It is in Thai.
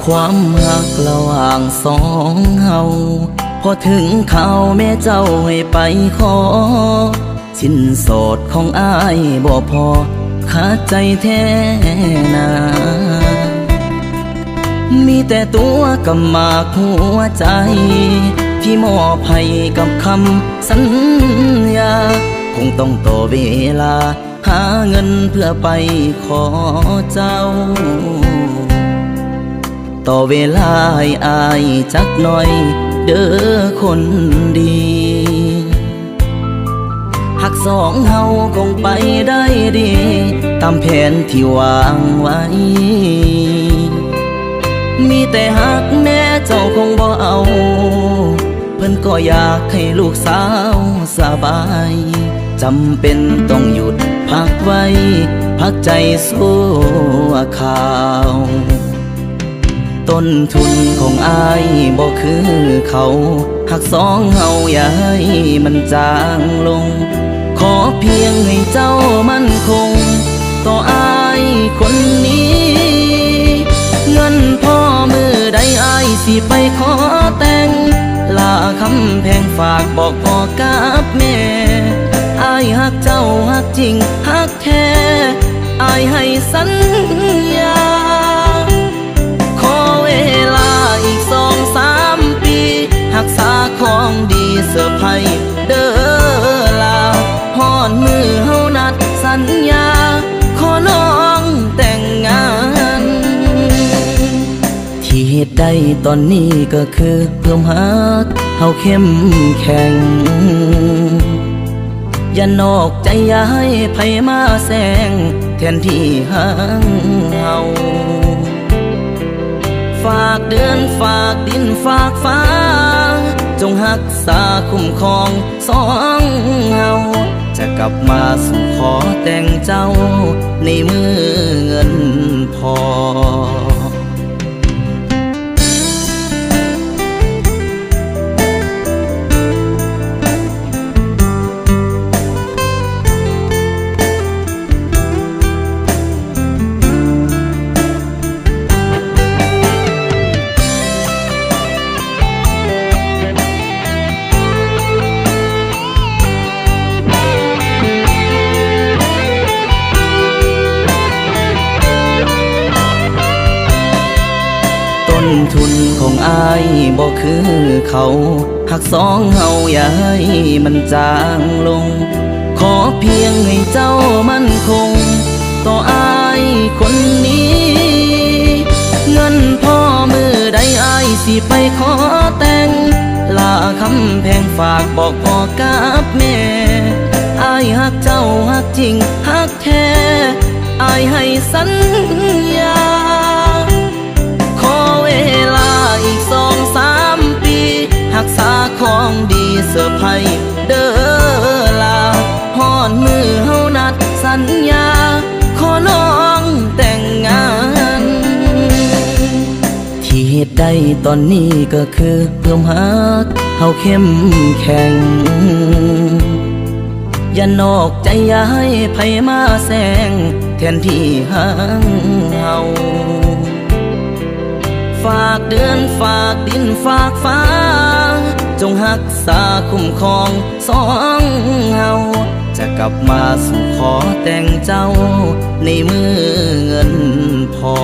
ความรักระหว่างสองเฮาพอถึงเขาแม่เจ้าให้ไปขอสินสอดของอ้ายบ่พอขาดใจแท้นามีแต่ตัวกับหมากหัวใจที่มอบให้กับคำสัญญาคงต้องต่อเวลาหาเงินเพื่อไปขอเจ้าต่อเวลาให้อายจักหน่อยเด้อคนดีหักสองเฮาคงไปได้ดีตามแผนที่วางไว้มีแต่หักแม่เจ้าคงบ่เอาเพิ่นก็อยากให้ลูกสาวสบายจำเป็นต้องหยุดพักไว้พักใจสู้ข่าวต้นทุนของอายบ่คือเขาหักสองเฮาอย่าให้มันจางลงขอเพียงให้เจ้ามั่นคงต่ออายคนนี้เงินพ่อมือใดอายสิไปขอแต่งลาคำแพงฝากบอกพ่อกับแม่อายหักเจ้าหักจริงหักแท้อายให้สัญญาขอเวลาอีก2-3 ปีหักษาของดีเสื้อไผ่เด้อลาฮอดมือเฮานัดสัญญาขอน้องแต่งงานที่เหตุใดตอนนี้ก็คือเพิ่มหักเฮาเข้มแข็งอย่านอกใจอย่าให้ไผมาแซงแทนที่ห่างเฮาฝากเดือนฝากดินฝากฟ้าจงรักษาคุ้มครองสองเฮาจะกลับมาสู่ขอแต่งเจ้าในมือเงินพอทุนของอายบ่คือเขาหักสองเฮาอย่าให้มันจางลงขอเพียงให้เจ้ามั่นคงต่ออายคนนี้เงินพ่อมือใดอายสิไปขอแต่งลาคำแพงฝากบอกพ่อกับแม่อายหักเจ้าหักจริงหักแท้อายให้สัญญาอีก2-3 ปีหักษาของดีเสื้อไผ่เด้อลาฮอดมือเฮานัดสัญญาขอน้องแต่งงานที่เหตุใดตอนนี้ก็คือเพิ่มหักเฮาเข้มแข็งอย่านอกใจอย่าให้ไผมาแซงแทนที่ห่างเฮาฝากเดือนฝากดินฝากฟ้าจงรักษาคุ้มครองสองเฮาจะกลับมาสู่ขอแต่งเจ้าในมือเงินพอ